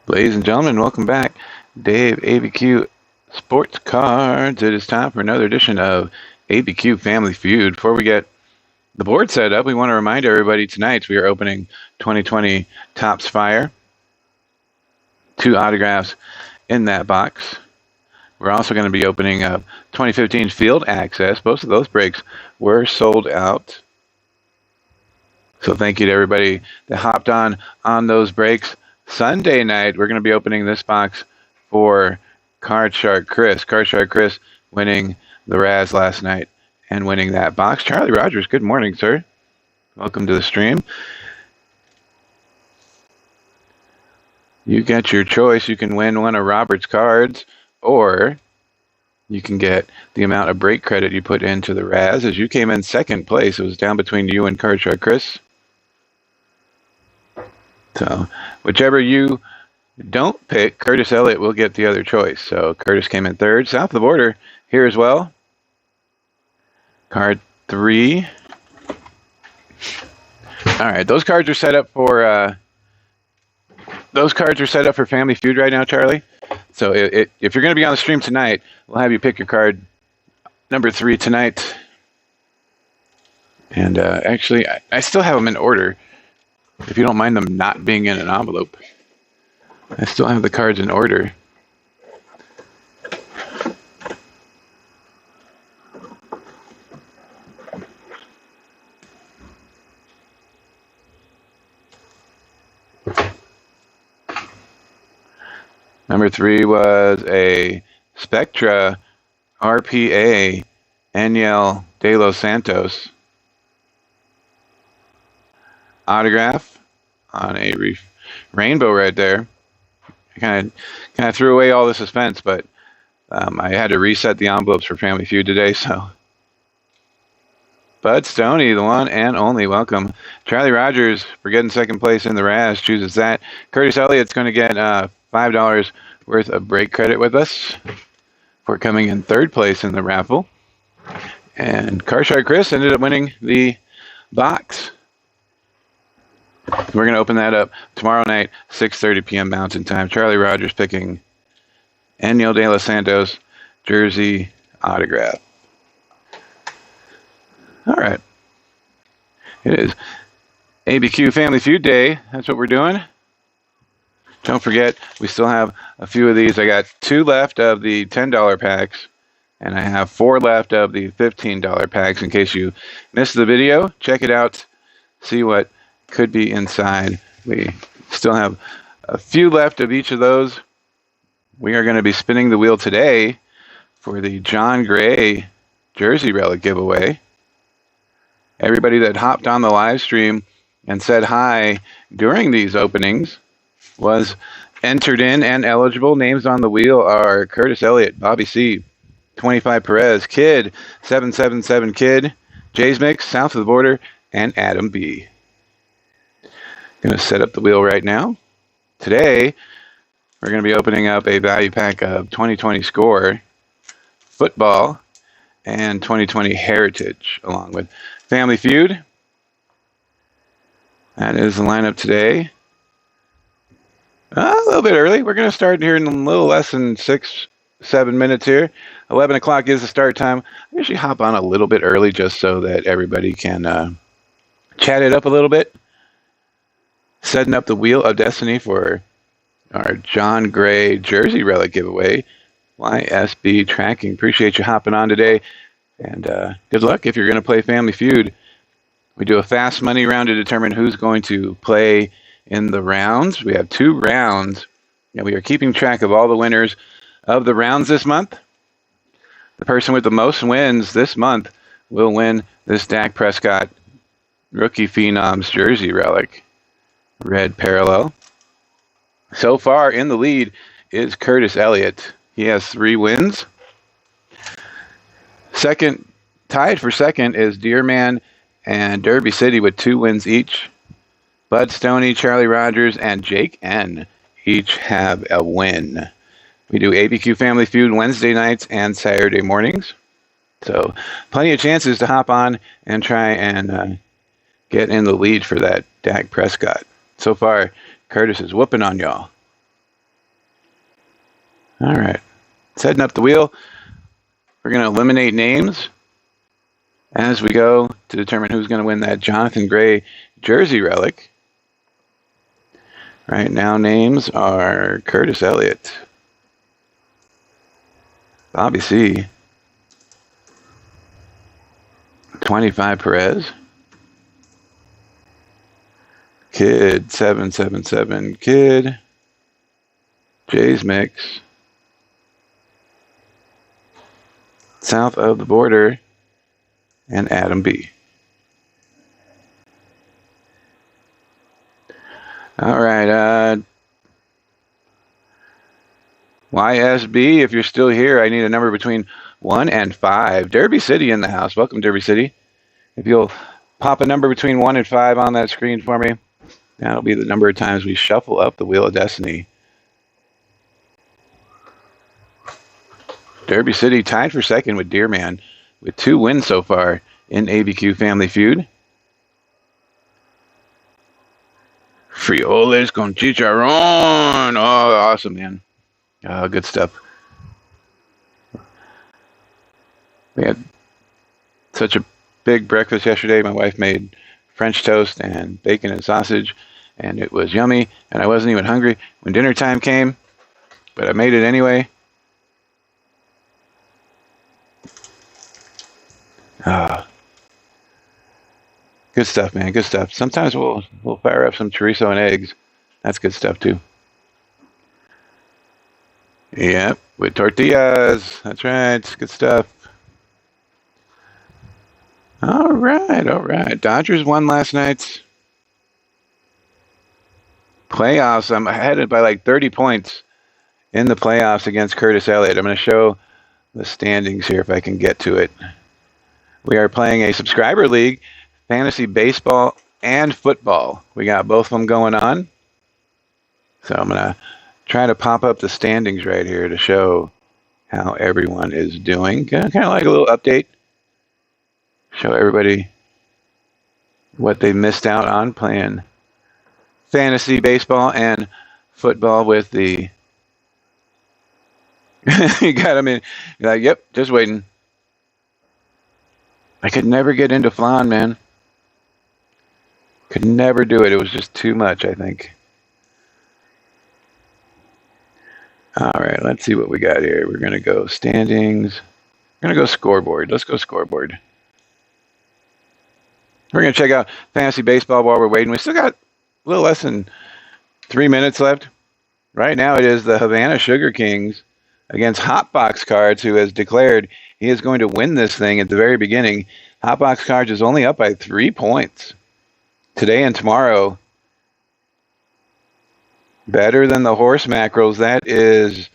Ladies and gentlemen, welcome back. Dave, ABQ Sports Cards. It is time for another edition of ABQ Family Feud. Before we get the board set up, we want to remind everybody tonight we are opening 2020 Topps Fire. 2 autographs in that box. We're also going to be opening up 2015 Field Access. Both of those breaks were sold out. So thank you to everybody that hopped on those breaks. Sunday night, we're going to be opening this box for Card Shark Chris. Card Shark Chris winning the Raz last night and winning that box. Charlie Rogers, good morning, sir. Welcome to the stream. You get your choice. You can win one of Robert's cards, or you can get the amount of break credit you put into the Raz. As you came in second place, it was down between you and Card Shark Chris. So whichever you don't pick, Curtis Elliott will get the other choice. So Curtis came in third. South of the border here as well. Card 3. All right, those cards are set up for Family Feud right now, Charlie. So if you're going to be on the stream tonight, we'll have you pick your card number 3 tonight. And actually, I still have them in order. If you don't mind them not being in an envelope. I still have the cards in order. Number 3 was a Spectra RPA Aniel De Los Santos autograph on a rainbow right there. I kind of threw away all the suspense, but I had to reset the envelopes for Family Feud today. So, Bud Stoney, the one and only, welcome. Charlie Rogers for getting second place in the Raz, chooses that. Curtis Elliott's going to get $5 worth of break credit with us for coming in third place in the raffle. And Card Shark Chris ended up winning the box. We're going to open that up tomorrow night, 6:30 p.m. Mountain Time. Charlie Rogers picking Aniel De Los Santos jersey autograph. All right. It is ABQ Family Feud Day. That's what we're doing. Don't forget, we still have a few of these. I got 2 left of the $10 packs, and I have 4 left of the $15 packs. In case you missed the video, check it out. See what could be inside. We still have a few left of each of those. We are going to be spinning the wheel today for the John Gray jersey relic giveaway. Everybody that hopped on the live stream and said hi during these openings was entered in and eligible. Names on the wheel are Curtis Elliott, Bobby C, 25 Perez, Kid, 777 Kid, Jay's Mix, South of the Border, and Adam B. Going to set up the wheel right now. Today, we're going to be opening up a value pack of 2020 Score, Football, and 2020 Heritage, along with Family Feud. That is the lineup today. A little bit early. We're going to start here in a little less than 6-7 minutes here. 11 o'clock is the start time. I usually hop on a little bit early just so that everybody can chat it up a little bit. Setting up the Wheel of Destiny for our John Gray jersey relic giveaway. YSB tracking. Appreciate you hopping on today. And good luck if you're going to play Family Feud. We do a fast money round to determine who's going to play in the rounds. We have 2 rounds, and we are keeping track of all the winners of the rounds this month. The person with the most wins this month will win this Dak Prescott Rookie Phenoms jersey relic. Red parallel. So far in the lead is Curtis Elliott. He has 3 wins. Tied for second is Deerman and Derby City with 2 wins each. Bud Stoney, Charlie Rogers, and Jake N. each have a win. We do ABQ Family Feud Wednesday nights and Saturday mornings. So plenty of chances to hop on and try and get in the lead for that Dak Prescott. So far, Curtis is whooping on y'all. All right. Setting up the wheel. We're going to eliminate names as we go to determine who's going to win that Jonathan Gray jersey relic. Right now, names are Curtis Elliott, Bobby C, 25 Perez, Kid 777 Kid, Jay's Mix, South of the Border, and Adam B. All right, YSB, if you're still here, I need a number between 1 and 5. Derby City in the house. Welcome, Derby City. If you'll pop a number between 1 and 5 on that screen for me, that'll be the number of times we shuffle up the Wheel of Destiny. Derby City tied for second with Deerman with 2 wins so far in ABQ Family Feud. Frijoles con chicharrón. Oh, awesome, man. Oh, good stuff. We had such a big breakfast yesterday. My wife made French toast and bacon and sausage, and it was yummy, and I wasn't even hungry when dinner time came, but I made it anyway. Good stuff, man. Good stuff. Sometimes we'll fire up some chorizo and eggs. That's good stuff too. Yep, with tortillas. That's right. Good stuff. All right. Dodgers won last night. Playoffs. I'm ahead by like 30 points in the playoffs against Curtis Elliott. I'm going to show the standings here if I can get to it. We are playing a subscriber league, fantasy baseball and football. We got both of them going on. So I'm going to try to pop up the standings right here to show how everyone is doing. Kind of like a little update. Show everybody what they missed out on playing fantasy baseball and football with the... You got them in. You're like, yep, just waiting. I could never get into flan, man. Could never do it. It was just too much, I think. All right, let's see what we got here. We're going to go standings. We're going to go scoreboard. Let's go scoreboard. We're going to check out fantasy baseball while we're waiting. We still got a little less than 3 minutes left. Right now it is the Havana Sugar Kings against Hotbox Cards, who has declared he is going to win this thing at the very beginning. Hotbox Cards is only up by 3 points. Today and tomorrow, better than the horse mackerels. That is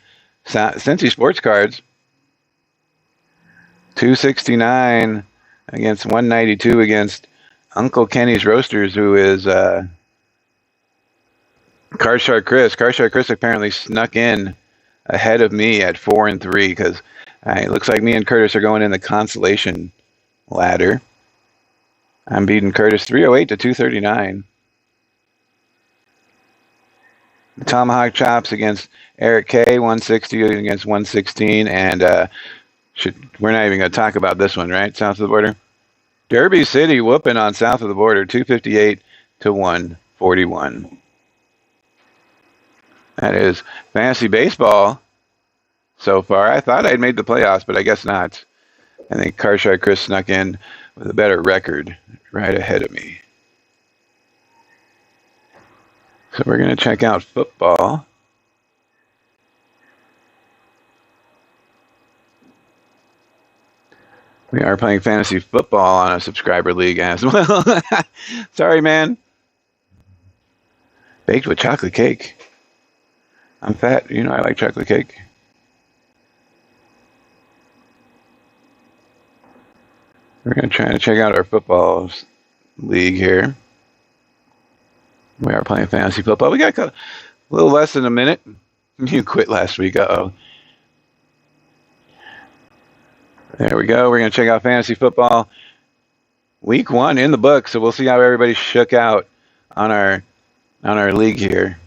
Cincy Sports Cards. 269 against 192 against Uncle Kenny's Roasters, who is Card Shark Chris. Card Shark Chris apparently snuck in ahead of me at 4 and 3 because it looks like me and Curtis are going in the consolation ladder. I'm beating Curtis 308 to 239. Tomahawk Chops against Eric K, 160 against 116, and we're not even going to talk about this one, right? South of the Border. Derby City whooping on South of the Border, 258 to 141. That is fantasy baseball so far. I thought I'd made the playoffs, but I guess not. I think Card Shark Chris snuck in with a better record right ahead of me. So we're going to check out football. We are playing fantasy football on a subscriber league as well. Sorry, man. Baked with chocolate cake. I'm fat. You know I like chocolate cake. We're going to try to check out our football league here. We are playing fantasy football. We got a little less than a minute. You quit last week. Uh-oh. There we go. We're going to check out fantasy football. Week 1 in the book, so we'll see how everybody shook out on our league here.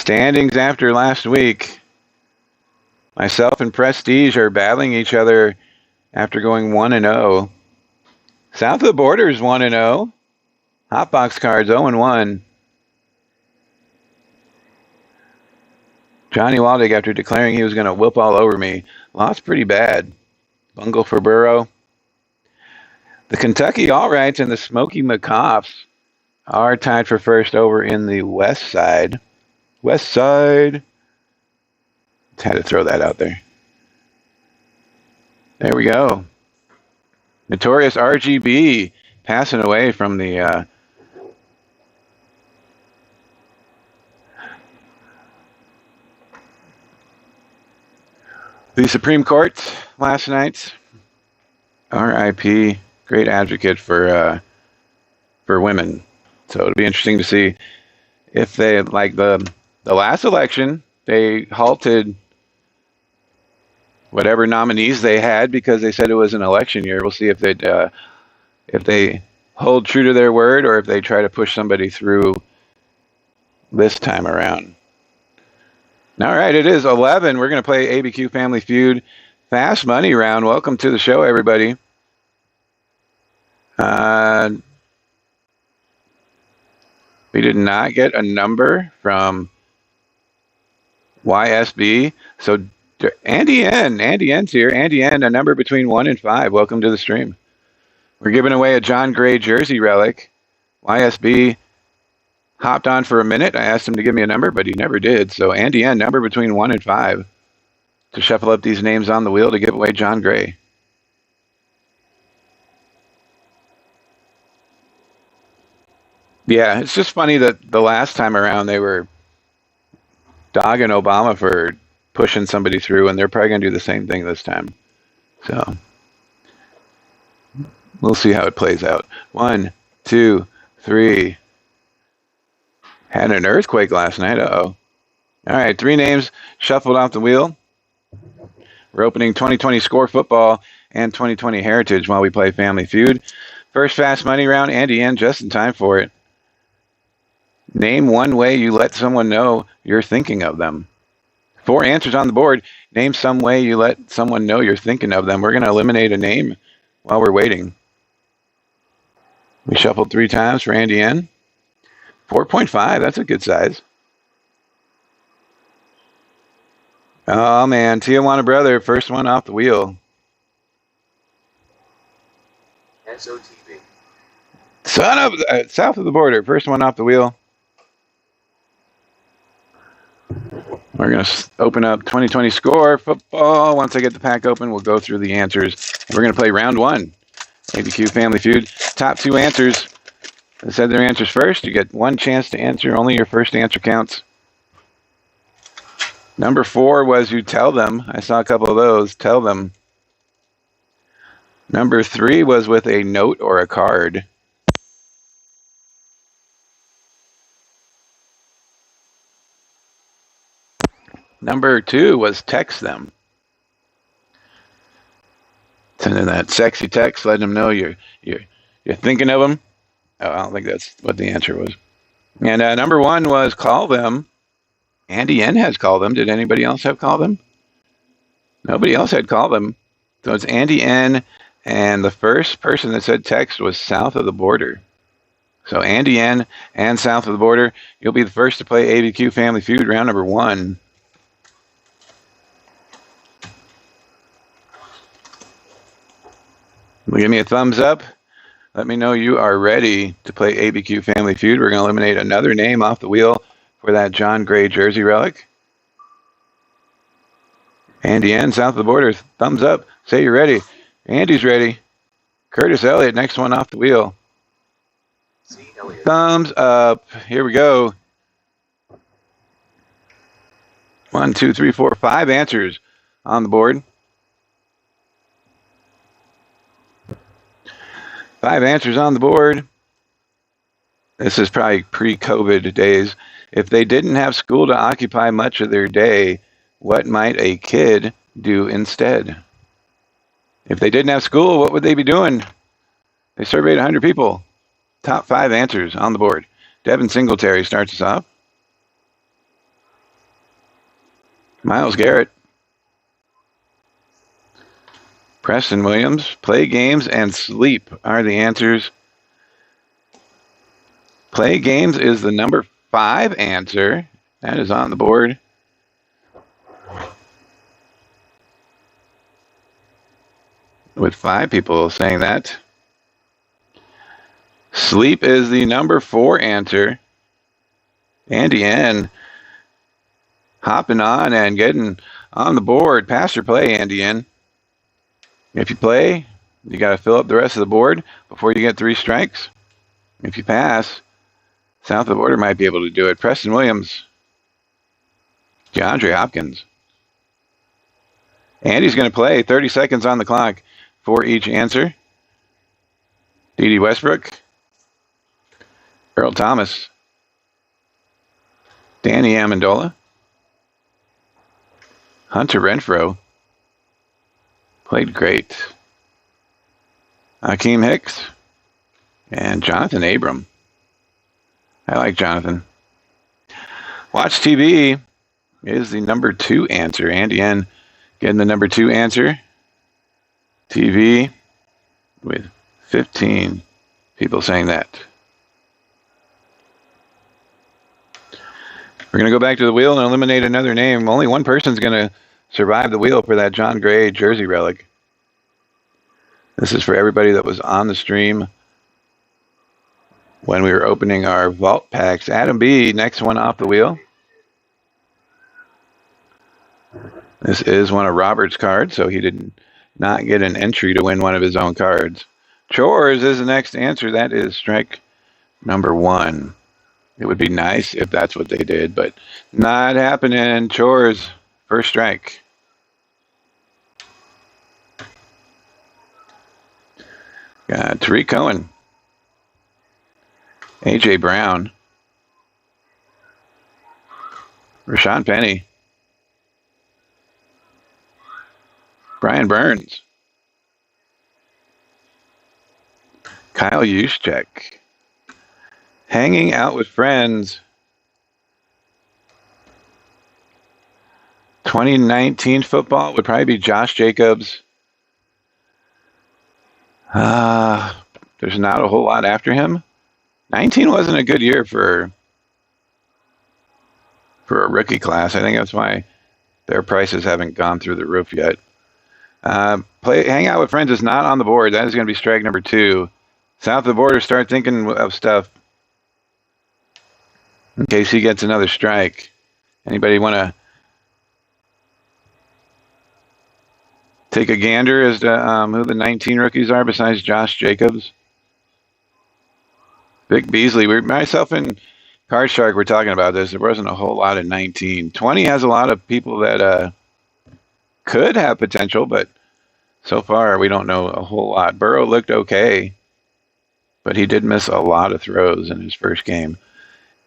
Standings after last week. Myself and Prestige are battling each other after going 1-0. South of the Border is 1-0. Hotbox Cards 0-1. Johnny Waldig, after declaring he was going to whoop all over me, lost pretty bad. Bungle for Burrow. The Kentucky Allrights and the Smoky McCoffs are tied for first over in the West Side. West Side. Had to throw that out there. There we go. Notorious RGB passing away from the Supreme Court last night. R.I.P. Great advocate for women. So it'll be interesting to see if they, like the last election, they halted whatever nominees they had because they said it was an election year. We'll see if they hold true to their word or if they try to push somebody through this time around. All right, it is 11. We're going to play ABQ Family Feud Fast Money Round. Welcome to the show, everybody. We did not get a number from YSB. So Andy N's here. Andy N, a number between 1 and 5. Welcome to the stream. We're giving away a John Gray jersey relic. YSB hopped on for a minute. I asked him to give me a number, but he never did. So Andy N, number between 1 and 5 to shuffle up these names on the wheel to give away John Gray. Yeah, it's just funny that the last time around they were dogging Obama for pushing somebody through, and they're probably going to do the same thing this time. So we'll see how it plays out. 1, 2, 3. Had an earthquake last night. Uh-oh. All right, 3 names shuffled off the wheel. We're opening 2020 Score Football and 2020 Heritage while we play Family Feud. First fast money round, Andy N, just in time for it. Name one way you let someone know you're thinking of them. 4 answers on the board. Name some way you let someone know you're thinking of them. We're going to eliminate a name while we're waiting. We shuffled 3 times for Andy N. 4.5, that's a good size. Oh, man, Tijuana Brother, first one off the wheel. SOTB. Son of South of the Border, first one off the wheel. We're going to open up 2020 Score Football. Once I get the pack open, we'll go through the answers. We're going to play round 1. ABQ Family Feud. Top 2 answers. They said their answers first. You get 1 chance to answer. Only your first answer counts. Number 4 was you tell them. I saw a couple of those. Tell them. Number 3 was with a note or a card. Number 2 was text them. Sending that sexy text, letting them know you're thinking of them. Oh, I don't think that's what the answer was. And number 1 was call them. Andy N has called them. Did anybody else have call them? Nobody else had called them. So it's Andy N, and the first person that said text was South of the Border. So Andy N and South of the Border, you'll be the first to play ABQ Family Feud round number 1. Give me a thumbs up. Let me know you are ready to play ABQ Family Feud. We're going to eliminate another name off the wheel for that John Gray jersey relic. Andy N, South of the Border, thumbs up. Say you're ready. Andy's ready. Curtis Elliott, next one off the wheel. Thumbs up. Here we go. 1, 2, 3, 4, 5 answers on the board. 5 answers on the board. This is probably pre-COVID days. If they didn't have school to occupy much of their day, what might a kid do instead? If they didn't have school, what would they be doing? They surveyed 100 people. Top 5 answers on the board. Devin Singletary starts us off. Miles Garrett. Preston Williams. Play games and sleep are the answers. Play games is the number 5 answer. That is on the board. With 5 people saying that. Sleep is the number 4 answer. Andy N. hopping on and getting on the board. Pass or play, Andy N. If you play, you got to fill up the rest of the board before you get 3 strikes. If you pass, south of the border might be able to do it. Preston Williams. DeAndre Hopkins. Andy's going to play. 30 seconds on the clock for each answer. D.D. Westbrook. Earl Thomas. Danny Amendola. Hunter Renfrow. Played great. Akeem Hicks. And Jonathan Abram. I like Jonathan. Watch TV is the number 2 answer. Andy N. getting the number 2 answer. TV with 15 people saying that. We're going to go back to the wheel and eliminate another name. Only one person's going to survive the wheel for that John Gray jersey relic. This is for everybody that was on the stream when we were opening our vault packs. Adam B., next one off the wheel. This is one of Robert's cards, so he did not get an entry to win one of his own cards. Chores is the next answer. That is strike number 1. It would be nice if that's what they did, but not happening. Chores, first strike. Got Tariq Cohen. A.J. Brown. Rashawn Penny. Brian Burns. Kyle Juszczyk. Hanging out with friends. 2019 football would probably be Josh Jacobs. There's not a whole lot after him. 19 wasn't a good year for a rookie class. I think that's why their prices haven't gone through the roof yet. Hang out with friends is not on the board. That is going to be strike number 2. South of the border, start thinking of stuff in case he gets another strike. Anybody want to take a gander as to who the 19 rookies are besides Josh Jacobs? Vic Beasley. Myself and Card Shark were talking about this. There wasn't a whole lot in 19. 20 has a lot of people that could have potential, but so far we don't know a whole lot. Burrow looked okay, but he did miss a lot of throws in his first game.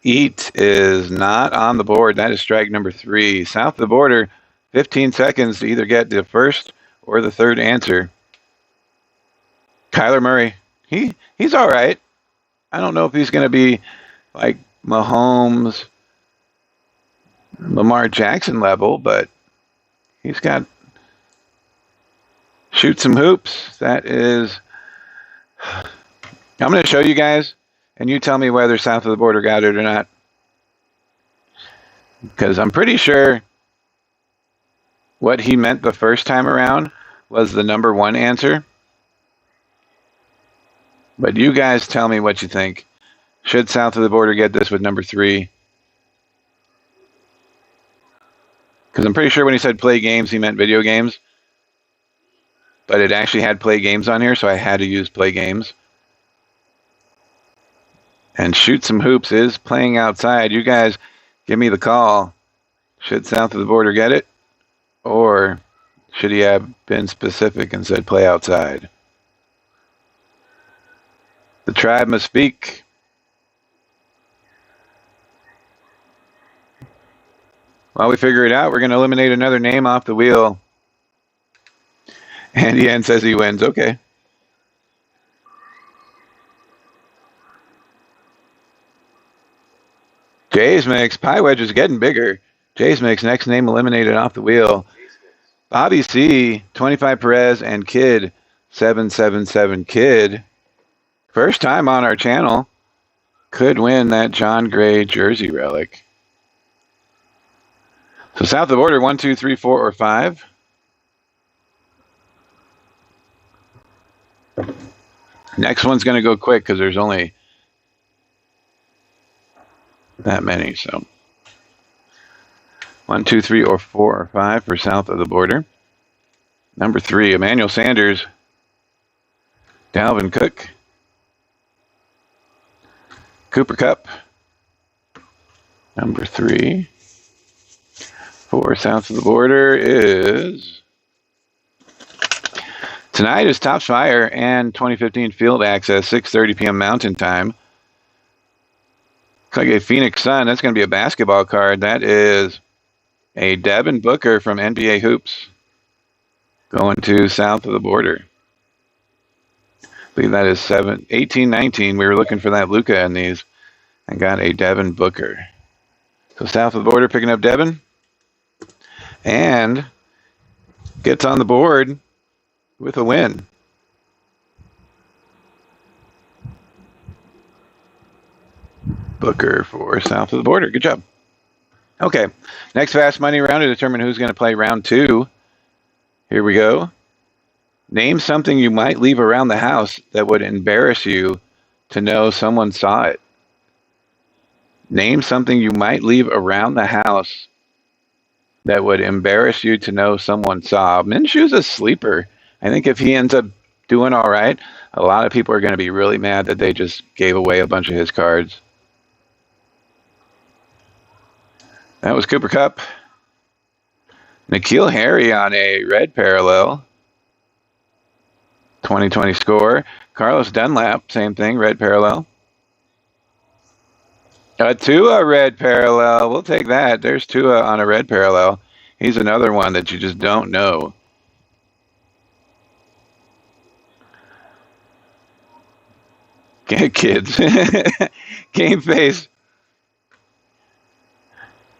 Eat is not on the board. That is strike number 3. South of the border, 15 seconds to either get the first or the third answer. Kyler Murray. He's all right. I don't know if he's going to be like Mahomes, Lamar Jackson level, but he's got shoot some hoops. That is, I'm going to show you guys, and you tell me whether south of the border got it or not. Because I'm pretty sure what he meant the first time around was the number 1 answer. But you guys tell me what you think. Should south of the border get this with number 3? Because I'm pretty sure when he said play games, he meant video games. But it actually had play games on here, so I had to use play games. And shoot some hoops is playing outside. You guys give me the call. Should south of the border get it? Or should he have been specific and said play outside? The tribe must speak. While we figure it out, we're going to eliminate another name off the wheel. Andy N says he wins. Okay. Jay's mix. Pie wedge is getting bigger. Jace Mix, next name eliminated off the wheel. Bobby C, 25 Perez, and Kid, 777 Kid. First time on our channel. Could win that John Gray jersey relic. So south of the border, 1, 2, 3, 4, or 5. Next one's going to go quick because there's only that many. So 1, 2, 3, or 4, or 5 for south of the border. Number 3, Emmanuel Sanders, Dalvin Cook, Cooper Kupp. Number 3 for south of the border is tonight is Topps Fire and 2015 Field Access, 6:30 p.m. Mountain Time. Looks like a Phoenix Sun. That's going to be a basketball card. That is a Devin Booker from NBA Hoops going to south of the border. I believe that is 18-19. We were looking for that Luka in these and got a Devin Booker. So south of the border picking up Devin and gets on the board with a win. Booker for south of the border. Good job. Okay, next fast money round to determine who's going to play round 2. Here we go. Name something you might leave around the house that would embarrass you to know someone saw it. Name something you might leave around the house that would embarrass you to know someone saw. Minshew's a sleeper. I think if he ends up doing all right, a lot of people are going to be really mad that they just gave away a bunch of his cards. That was Cooper Kupp. N'Keal Harry on a red parallel. 2020 score. Carlos Dunlap, same thing, red parallel. Tua red parallel. We'll take that. There's Tua on a red parallel. He's another one that you just don't know. Kids. Game face.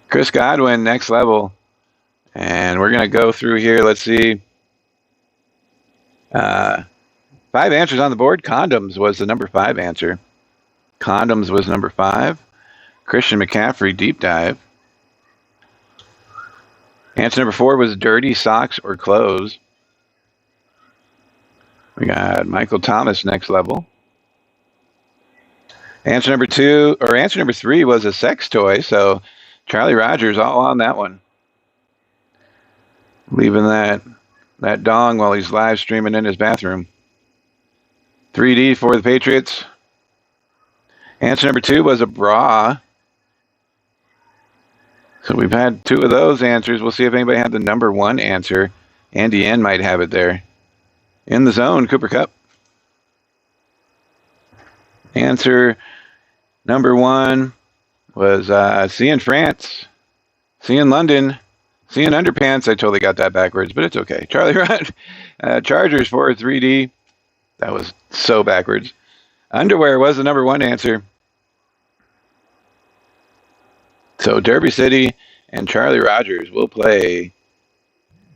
Chris Godwin, next level. And we're going to go through here. Let's see. 5 answers on the board. Condoms was the number 5 answer. Condoms was number 5. Christian McCaffrey, deep dive. Answer number 4 was dirty socks or clothes. We got Michael Thomas, next level. Answer number 3 was a sex toy. So Charlie Rogers all on that one. Leaving that dong while he's live streaming in his bathroom. 3D for the Patriots. Answer number 2 was a bra. So we've had 2 of those answers. We'll see if anybody had the number 1 answer. Andy N might have it there. In the zone, Cooper Kupp. Answer number 1 was C in France, C in London, C in underpants. I totally got that backwards, but it's okay. Charlie Rod, Chargers for 3D. That was so backwards. Underwear was the number 1 answer. So Derby City and Charlie Rogers will play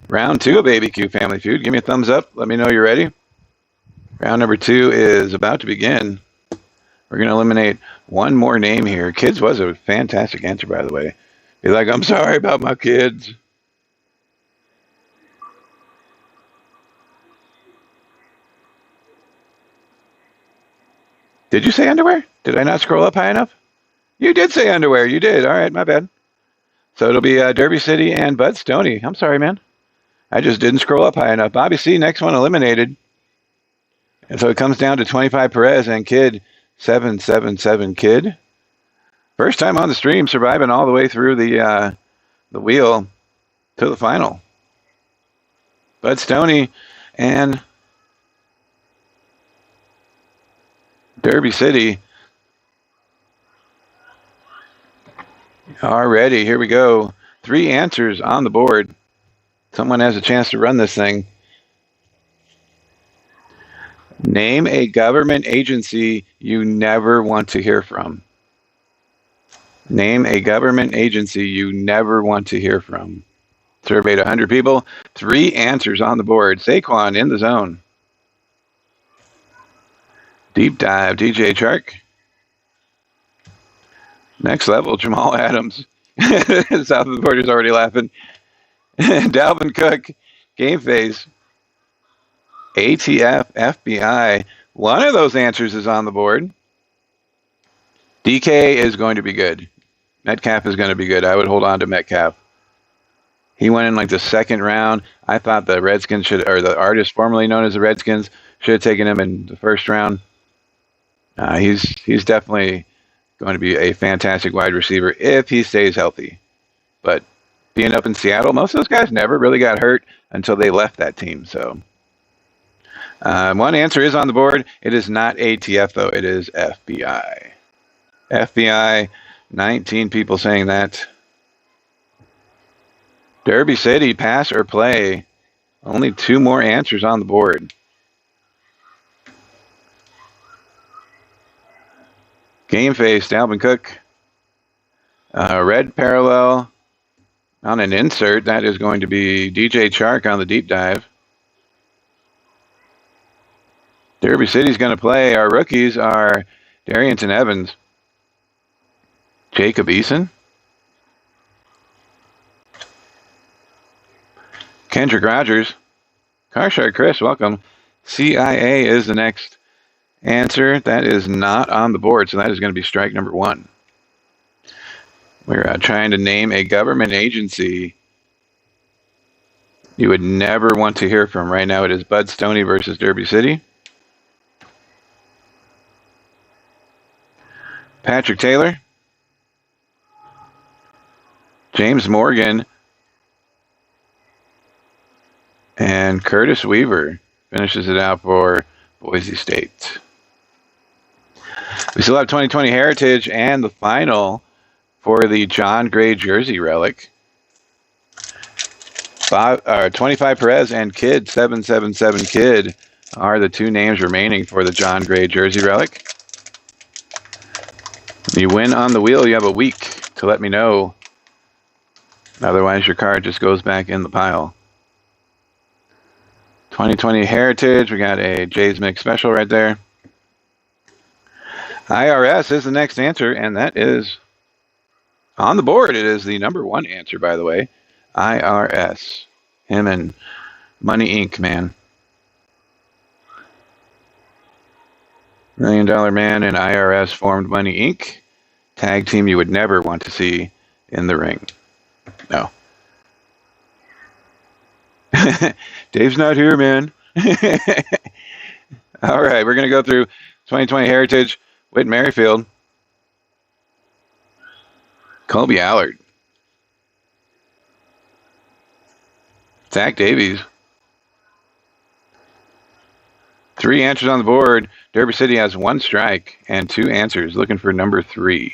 round 2 of ABQ Family Feud. Give me a thumbs up. Let me know you're ready. Round number 2 is about to begin. We're going to eliminate one more name here. Kids was a fantastic answer, by the way. Be like, I'm sorry about my kids. Did you say underwear? Did I not scroll up high enough? You did say underwear. You did. All right, my bad. So it'll be Derby City and Bud Stoney. I'm sorry, man. I just didn't scroll up high enough. Bobby C, next one eliminated. And so it comes down to 25 Perez and Kid, 777 Kid. First time on the stream, surviving all the way through the wheel to the final. Bud Stoney and Derby City. Alrighty, here we go. 3 answers on the board. Someone has a chance to run this thing. Name a government agency you never want to hear from. Name a government agency you never want to hear from. Surveyed 100 people. 3 answers on the board. Saquon in the zone. Deep dive, DJ Chark. Next level, Jamal Adams. South of the border's already laughing. Dalvin Cook, Game Face, ATF, FBI. One of those answers is on the board. DK is going to be good. Metcalf is going to be good. I would hold on to Metcalf. He went in like the second round. I thought the Redskins should, or the artist formerly known as the Redskins, should have taken him in the first round. He's definitely going to be a fantastic wide receiver if he stays healthy. But being up in Seattle, most of those guys never really got hurt until they left that team. So one answer is on the board. It is not ATF, though. It is FBI. FBI, 19 people saying that. Derby City, pass or play. Only 2 more answers on the board. Game Face, Dalvin Cook. Red parallel on an insert. That is going to be DJ Chark on the deep dive. Derby City's going to play. Our rookies are Darrington Evans, Jacob Eason, Kendrick Rogers, Carshard Chris, welcome. CIA is the next answer. That is not on the board, so that is going to be strike number 1. We're trying to name a government agency you would never want to hear from. Right now it is Bud Stoney versus Derby City. Patrick Taylor, James Morgan, and Curtis Weaver finishes it out for Boise State. We still have 2020 Heritage and the final for the John Gray jersey relic. 25 Perez and Kid, 777 Kid are the 2 names remaining for the John Gray jersey relic. If you win on the wheel, you have a week to let me know. Otherwise, your card just goes back in the pile. 2020 Heritage, we got a Jay's Mix special right there. IRS is the next answer, and that is on the board. It is the number 1 answer, by the way. IRS. Him and Money Inc., man. $1 Million Man and IRS formed Money Inc. Tag team you would never want to see in the ring. No. Dave's not here, man. All right, we're going to go through 2020 Heritage. Whit Merrifield. Colby Allard. Zach Davies. 3 answers on the board. Derby City has 1 strike and 2 answers. Looking for number 3.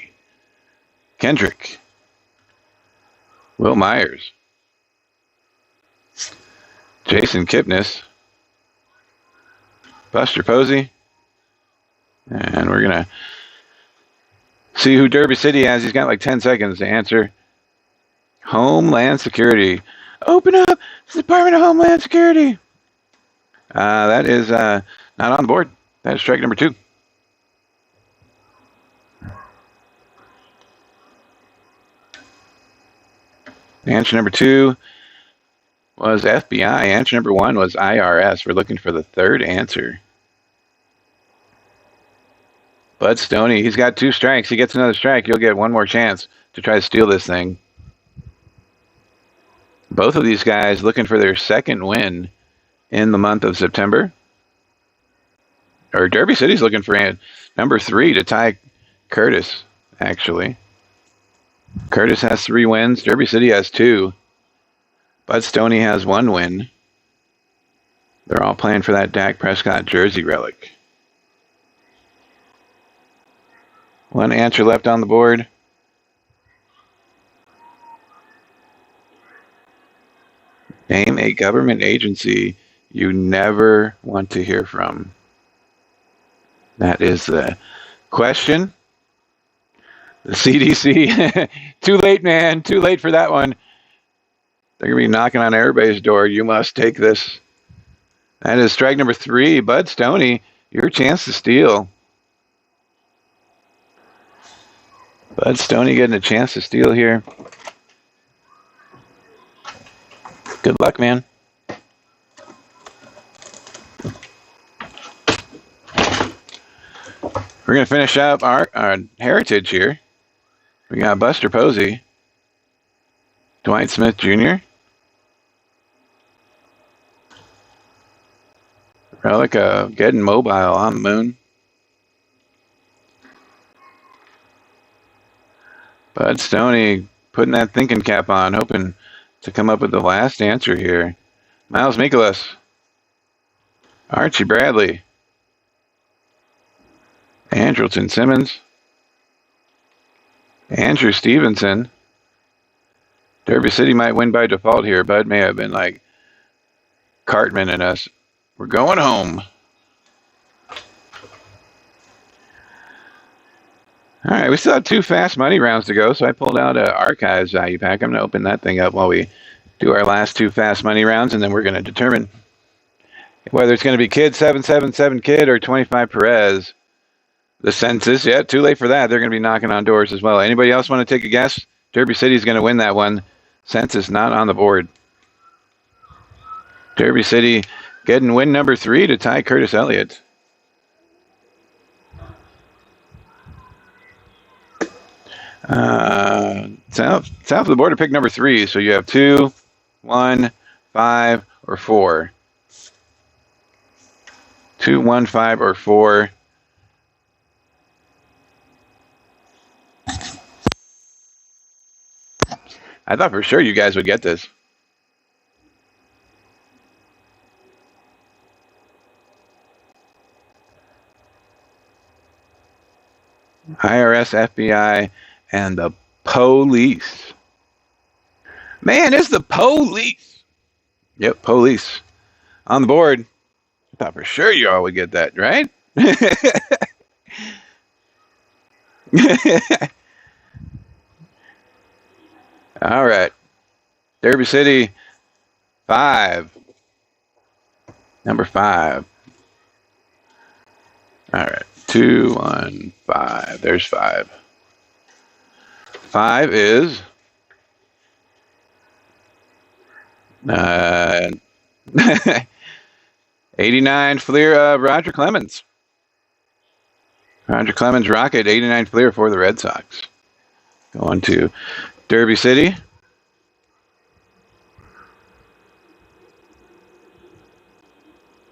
Kendrick. Will Myers. Jason Kipnis. Buster Posey. And we're going to see who Derby City has. He's got like 10 seconds to answer. Homeland Security. Open up! It's the Department of Homeland Security. That is not on the board. That is strike number 2. Answer number 2 was FBI. Answer number 1 was IRS. We're looking for the 3rd answer. Bud Stoney, he's got 2 strikes. He gets another strike. You'll get 1 more chance to try to steal this thing. Both of these guys looking for their 2nd win in the month of September. Or Derby City's looking for number 3 to tie Curtis, actually. Curtis has 3 wins. Derby City has 2. Bud Stoney has 1 win. They're all playing for that Dak Prescott jersey relic. 1 answer left on the board. Name a government agency you never want to hear from. That is the question. The CDC. Too late, man. Too late for that one. They're going to be knocking on everybody's door. You must take this. That is strike number 3. Bud Stoney, your chance to steal. Bud Stoney getting a chance to steal here. Good luck, man. We're going to finish up our heritage here. We got Buster Posey, Dwight Smith Jr., Relic getting mobile on the moon. Bud Stoney putting that thinking cap on, hoping to come up with the last answer here. Miles Mikolas, Archie Bradley, Andrelton Simmons, Andrew Stevenson. Derby City might win by default here. Bud may have been like Cartman and us. We're going home. All right, we still have 2 fast money rounds to go, so I pulled out an Archives value pack. I'm going to open that thing up while we do our last 2 fast money rounds, and then we're going to determine whether it's going to be Kid 777 Kid or 25 Perez. The census, yeah, too late for that. They're going to be knocking on doors as well. Anybody else want to take a guess? Derby City's going to win that one. Census not on the board. Derby City getting win number 3 to tie Curtis Elliott. South of the border, pick number 3. So you have 2, 1, 5, or 4. 2, 1, 5, or 4. I thought for sure you guys would get this. IRS, FBI, and the police. Man, it's the police. Yep, police. On the board. I thought for sure you all would get that, right? All right. Derby City, 5. Number 5. All right. 2, 1, 5. There's 5. 5 is 89 Fleer, Roger Clemens. Roger Clemens Rocket, 89 Fleer for the Red Sox. Going to Derby City.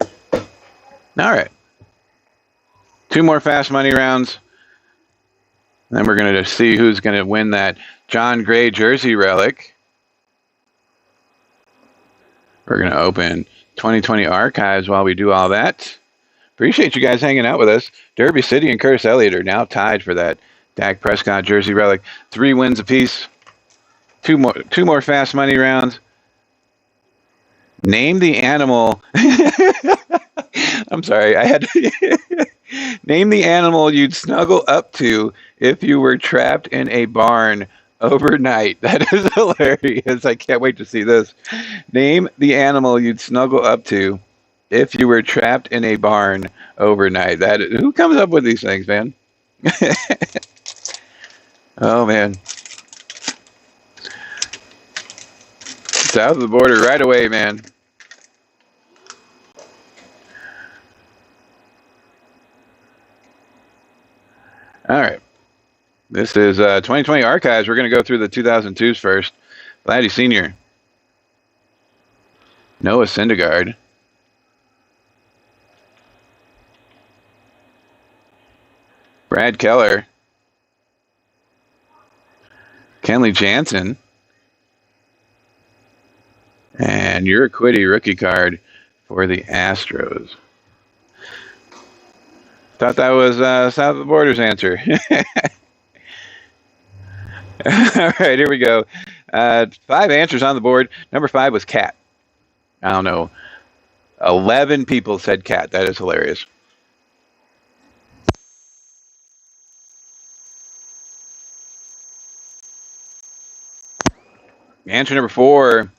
All right. 2 more fast money rounds. Then we're going to see who's going to win that John Gray jersey relic. We're going to open 2020 Archives while we do all that. Appreciate you guys hanging out with us. Derby City and Curtis Elliott are now tied for that Dak Prescott jersey relic. 3 wins apiece. 2 more fast money rounds. Name the animal. I'm sorry. I had to name the animal you'd snuggle up to if you were trapped in a barn overnight. That is hilarious. I can't wait to see this. Name the animal you'd snuggle up to if you were trapped in a barn overnight. Who comes up with these things, man? Oh, man. South of the border right away, man. All right. This is 2020 Archives. We're going to go through the 2002s first. Vladdy Sr. Noah Syndergaard. Brad Keller. Kenley Jansen. And your Quiddy rookie card for the Astros. Thought that was South of the Border's answer. All right, here we go. 5 answers on the board. Number 5 was cat. I don't know. 11 people said cat. That is hilarious. Answer number 4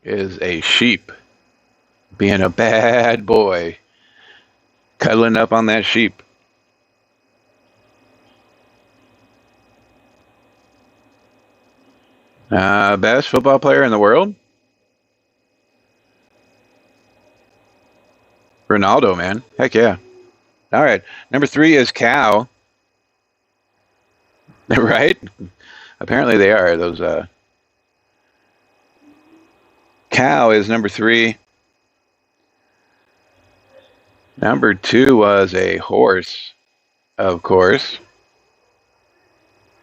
is a sheep. Being a bad boy. Cuddling up on that sheep. Best football player in the world? Ronaldo, man. Heck yeah. All right. Number 3 is cow. Right? Apparently they are. Those cow is number 3. Number 2 was a horse, of course.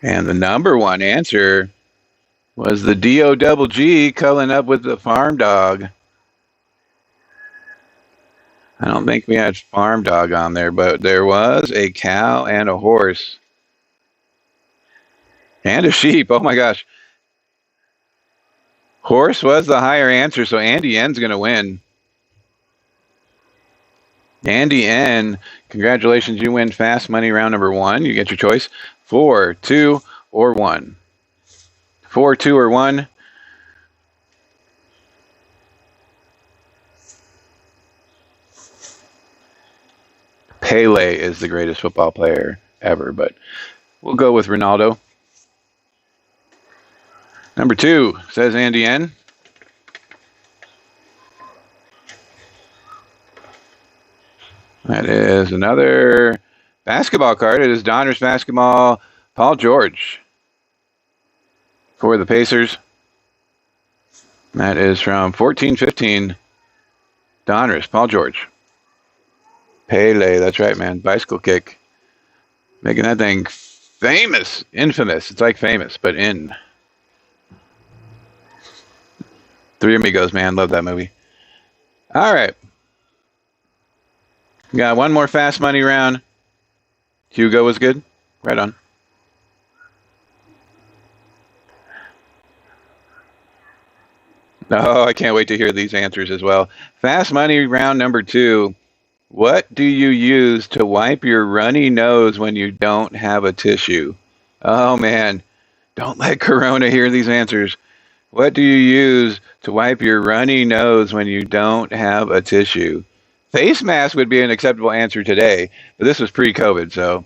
And the number 1 answer was the D-O-double-G, cuddling up with the farm dog. I don't think we had farm dog on there, but there was a cow and a horse. And a sheep. Oh my gosh. Horse was the higher answer, so Andy N's going to win. Andy N, congratulations. You win fast money round number 1. You get your choice. 4, 2, or 1. 4, 2, or 1. Pele is the greatest football player ever, but we'll go with Ronaldo. Number 2, says Andy N. That is another basketball card. It is Donruss Basketball, Paul George for the Pacers. That is from 14-15, Donruss, Paul George. Pele, that's right, man. Bicycle kick. Making that thing famous, infamous. It's like famous, but in. Three Amigos, man. Love that movie. All right. We got one more fast money round. Hugo was good. Right on. Oh, I can't wait to hear these answers as well. Fast money round number 2. What do you use to wipe your runny nose when you don't have a tissue? Oh, man. Don't let Corona hear these answers. What do you use to wipe your runny nose when you don't have a tissue? Face mask would be an acceptable answer today, but this was pre-COVID, so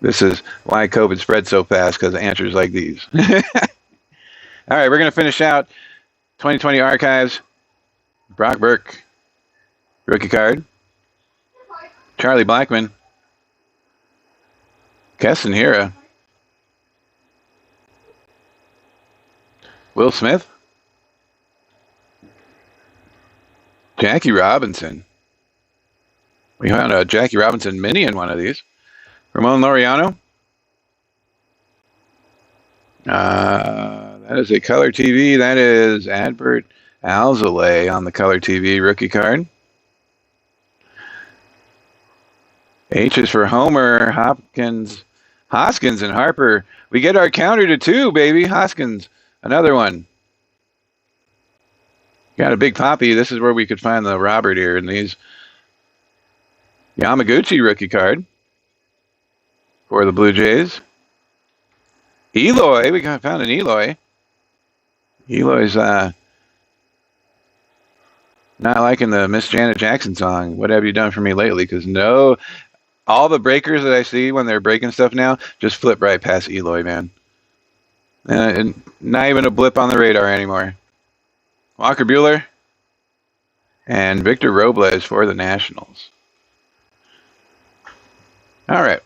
this is why COVID spread so fast, because of answers like these. All right, we're going to finish out 2020 Archives. Brock Burke, rookie card. Charlie Blackmon. Keston Hira. Will Smith. Jackie Robinson. We found a Jackie Robinson mini in one of these. Ramon Laureano. That is a color TV. That is Adbert Alzolay on the color TV rookie card. H is for Homer, Hoskins, and Harper. We get our counter to 2, baby. Hoskins, another one. Got a big poppy. This is where we could find the Robert here in these. Yamaguchi rookie card for the Blue Jays. Eloy, we found an Eloy. Eloy's not liking the Miss Janet Jackson song, What Have You Done For Me Lately? Because all the breakers that I see when they're breaking stuff now just flip right past Eloy, man. And not even a blip on the radar anymore. Walker Buehler and Victor Robles for the Nationals. All right.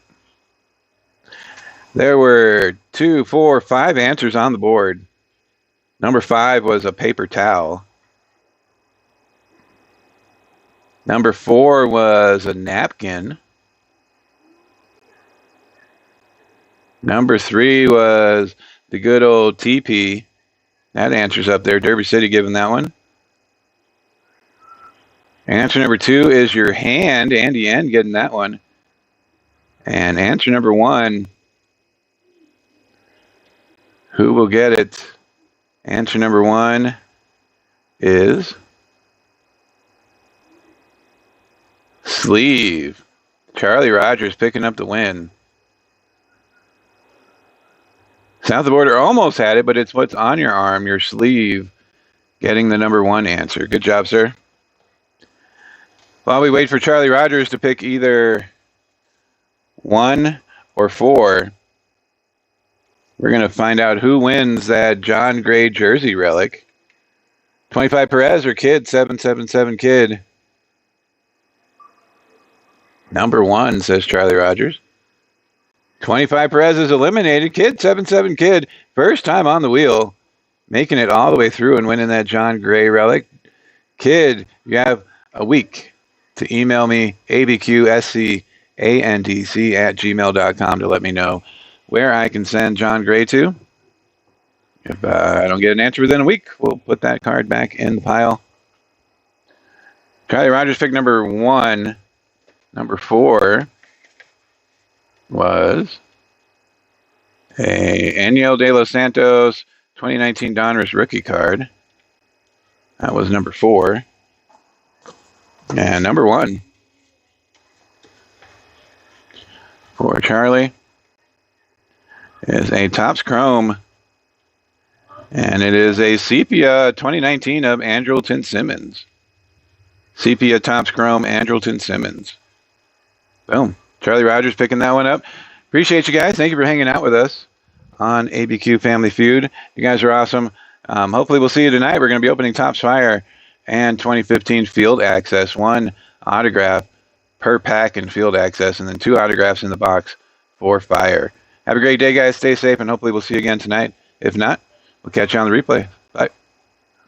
There were 2, 4, 5 answers on the board. Number 5 was a paper towel. Number 4 was a napkin. Number 3 was the good old TP. That answer's up there. Derby City giving that one. Answer number 2 is your hand. Andy N getting that one. And answer number 1, who will get it? Answer number 1 is sleeve. Charlie Rogers picking up the win. South of the border almost had it, but it's what's on your arm, your sleeve, getting the number 1 answer. Good job, sir. While we wait for Charlie Rogers to pick either 1 or 4, we're going to find out who wins that John Gray jersey relic. 25 Perez or Kid, 777 Kid. Number 1, says Charlie Rogers. 25 Perez is eliminated. Kid, 77 Kid, first time on the wheel, making it all the way through and winning that John Gray relic. Kid, you have a week to email me, abqscandc@gmail.com, to let me know where I can send John Gray to. If I don't get an answer within a week, we'll put that card back in the pile. Charlie Rogers picked number 1. Number 4 was a Eniel De Los Santos 2019 Donruss rookie card. That was number 4. And number 1 for Charlie is a Topps Chrome. And it is a Sepia 2019 of Andrelton Simmons. Sepia Topps Chrome, Andrelton Simmons. Boom. Charlie Rogers picking that one up. Appreciate you guys. Thank you for hanging out with us on ABQ Family Feud. You guys are awesome. Hopefully we'll see you tonight. We're going to be opening Topps Fire and 2015 Field Access. 1 autograph per pack in Field Access, and then 2 autographs in the box for Fire. Have a great day, guys. Stay safe, and hopefully we'll see you again tonight. If not, we'll catch you on the replay.